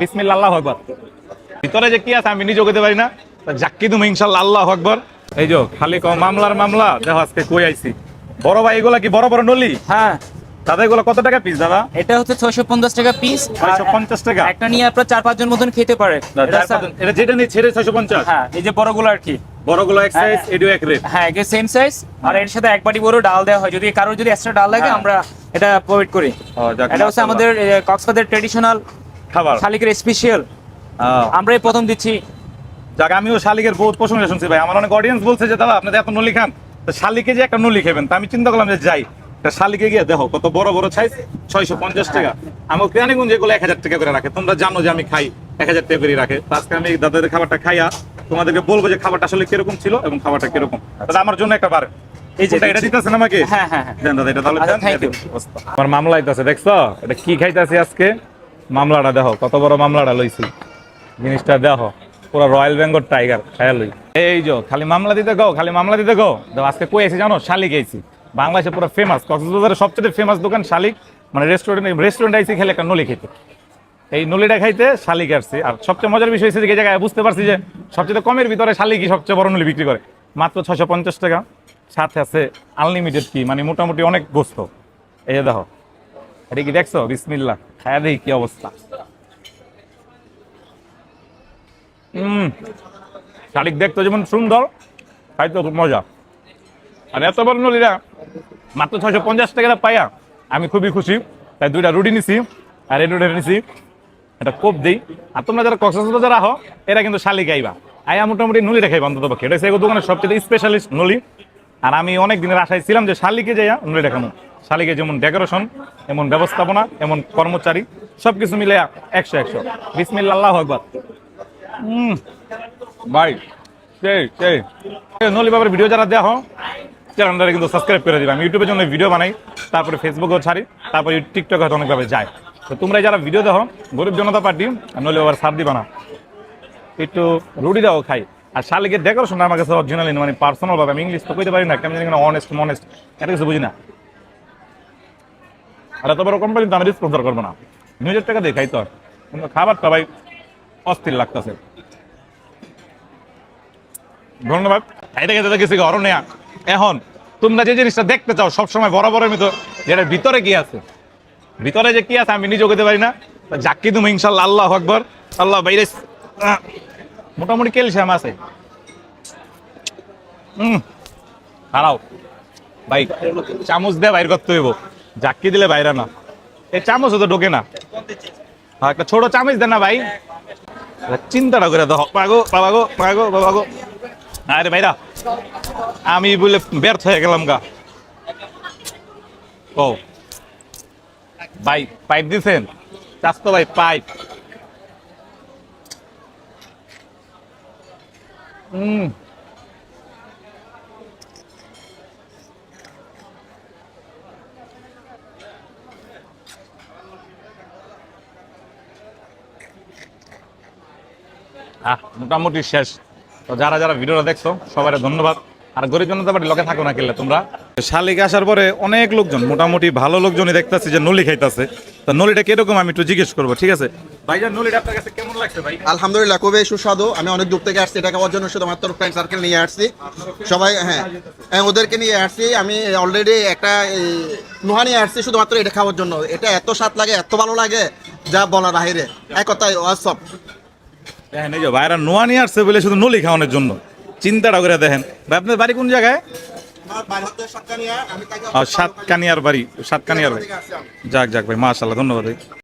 বিসমিল্লাহ, আল্লাহু আকবার। ভিতরে যে কি আছে আমি নিজেও কইতে পারি না, জাক্কি তুমি ইনশাআল্লাহ, আল্লাহু আকবার। এই যে খালি মামলার মামলা, দেখো আজকে কই আইছি। বড় ভাই এগুলা কি বড় বড় নলি? হ্যাঁ, দাদা এগুলো কত টাকা পিস দাদা? এটা হচ্ছে 650 টাকা পিস। 650 টাকা একটা নিয়ে আপনার 4-5 জন মতন খেতে পারে। এটা যেটা নিয়ে ছেড়ে 650। হ্যাঁ, এই যে বড়গুলো আর কি, বড়গুলো এক সাইজ, এডিও এক রেট। হ্যাঁ একে সেম সাইজ। আর এর সাথে এক বাটি বড় ডাল দেওয়া হয়, যদি কারোর যদি এক্সট্রা ডাল লাগে আমরা এটা প্রোভাইড করি। এটা হচ্ছে আমাদের কক্সবাজার ট্র্যাডিশনাল খাবার, শালিকের স্পেশাল, আমরাই প্রথম দিচ্ছি। যাক, আমিও শালিকের বহুত প্রশংসা শুনছি ভাই। আমার অনেক অডিয়েন্স বলছে যে দাদা আপনাদের এত নলি খান, তো শালিকে যে একটা নলি খাবেন। তা আমি চিন্তা করলাম যে যাই শালিকে গিয়ে দেখো কত বড় বড় সাইজ, 650 টাকা। আমার কেরানীগঞ্জ এগুলো 1000 টাকা করে রাখে। তোমরা জানো যে আমি খাই 1000 টাকা করে রাখে। তো আজকে আমি দাদাদের খাবারটা খাইয়া তোমাদেরকে বলবো যে খাবারটা আসলে কিরকম ছিল এবং খাবারটা কিরকম। দাদা আমার জন্য একটা বার এই যে এটা দিতেছেন আমাকে? হ্যাঁ হ্যাঁ হ্যাঁ, দেন দাদা এটা তাহলে। আচ্ছা, thank you। আমার মামলা আইতাছে, দেখছো এটা কি খাইতাছি আজকে। মামলাটা দেখো কত বড় মামলাটা লইছি, জিনিসটা দেখো পুরো রয়্যাল বেঙ্গল টাইগার খায়া লই। এই যে খালি মামলা দিতে গো, খালি মামলা দিতে গো। আজকে কই আইছি জানো? শালিক আইছি। বাংলাদেশে পুরো ফেমাস, কক্সবাজারের সবচেয়ে ফেমাস দোকান শালিক। মানে রেস্টুরেন্ট আইছি খেলে একটা নলি খেতে। এই নলিটা খাইতে শালিক আসছি। আর সবচেয়ে মজার বিষয় হচ্ছে যে এই জায়গায় বুঝতে পারছি যে সবচেয়ে কমের ভিতরে শালিকই সবচেয়ে বড় নলি বিক্রি করে, মাত্র 650 টাকা। সাথে আছে আনলিমিটেড কি, মানে মোটামুটি অনেক গোস্ত। এই যে দেখো, এটা কি দেখছো? বিসমিল্লাহ, খায়া দেখি কি অবস্থা। শালিক দেখতো যেমন সুন্দর, খাইতো খুব মজা। আর এত বড় নলিরা মাত্র 650 টাকা পাইয়া আমি খুবই খুশি। তাই 2টা রুটি নিছি, আর এই রুটি নিছি এটা কোপ দিই। আর তোমরা যারা কক্সবাজার আহো, এরা কিন্তু শালিক আইবা, আয়া মোটামুটি নলিটা খাইবা অন্তত পক্ষে। এটা হচ্ছে দোকানের সবচেয়ে স্পেশালিস্ট নলি। আর আমি অনেক দিনের আশায় ছিলাম যে শালিকে যাইয়া নলিটা খামো। শালিকে যেমন ডেকোরেশন, এমন ব্যবস্থাপনা, এমন কর্মচারী, সবকিছু মিলে 100 বিসমিল্লাহ, আল্লাহু আকবার। ভাই সেই সেই নলি বাবার ভিডিও যারা দেখো, চ্যানেলটা কিন্তু সাবস্ক্রাইব করে দিবে। আমি ইউটিউবের জন্য ভিডিও বানাই, তারপরে ফেসবুকেও ছাড়ি, তারপরে টিকটকে হয়তো অনেকভাবে যায়। তো তোমরা যারা ভিডিও দেখো, গরিব জনতা পার্টি নলি বাবার সার দিবা না, একটু রুটি দাও খাই। আর শালিকের ডেকোরেশন আমার কাছে অরিজিনালি, মানে পার্সোনাল ভাবে আমি ইংলিশ তো কইতে পারি না, কেমন জানি অনেস্ট এটা কিছু বুঝি না। আর এত বড় কোম্পানি তো আমি স্পন্সর করবো না, নিজের টাকা দিয়ে খাইতে হয়। কিন্তু খাবারটা ভাই অস্থির লাগতেছে। ধন্যবাদ। এটা খেতে দেখেছি ঘর নেয়া। এখন তোমরা যে জিনিসটা দেখতে চাও সবসময় বরাবরের মতো, যেটা ভিতরে কি আছে, ভিতরে যে কি আছে আমি নিজেও কইতে পারি না, জাক্কি তুমি ইনশাআল্লাহ, আল্লাহু আকবার। আল্লাহ বাইরে মোটামুটি ক্যালসিয়াম আছে। হারাও ভাই, চামচ দিয়ে বাইর করতে হইব, জাক্কি দিলে বাইরে না। এই চামচও তো ঢোকে না। একটা ছোট চামচ দেন না ভাই, চিন্তাটা করে দেখো। পাগো বাবাগো পাগো বাবাগো, আরে ভাইরা আমি বলে ব্যর্থ হয়ে গেলাম গা। ও ভাই পাইপ দিছেন? চাস্তো ভাই পাইপ। মোটামুটি শেষ। তো যারা যারা ভিডিওটা দেখছো সবাই ধন্যবাদ। আর গরিব জনতা পার্টি লগে থাকো না কেলে তোমরা। শালিক আসার পরে অনেক লোকজন, মোটামুটি ভালো লোকজনই দেখতেছি যে নলি খাইতেছে। তো নলিটা কিরকম আমি একটু জিজ্ঞেস করবো, ঠিক আছে ভাইজান? নলিটা আপনার কাছে কেমন লাগছে ভাই? আলহামদুলিল্লাহ, খুবই সুস্বাদু। আমি অনেক দূর থেকে আসছি এটা খাওয়ার জন্য, শুধুমাত্র ফ্রেন্ড সার্কেল নিয়ে আসছি সবাই। হ্যাঁ, ওদেরকে নিয়ে আসছি। আমি অলরেডি একটা নোহা নিয়ে আসছি শুধুমাত্র এটা খাওয়ার জন্য। এটা এত স্বাদ লাগে, এত ভালো লাগে, যা বলার বাহিরে। এক কথায় অসব। দেখেন এই যে ভাইরা নোয়া নিয়ে আসছে বলে শুধু নলি খাওয়ানোর জন্য, চিন্তাটা করে দেখেন। ভাই আপনার বাড়ি কোন জায়গায়? সাতকানিয়ার বাড়ি, সাতকানিয়ার বাড়ি। যাক যাক ভাই, মাশাআল্লাহ, ধন্যবাদ ভাই।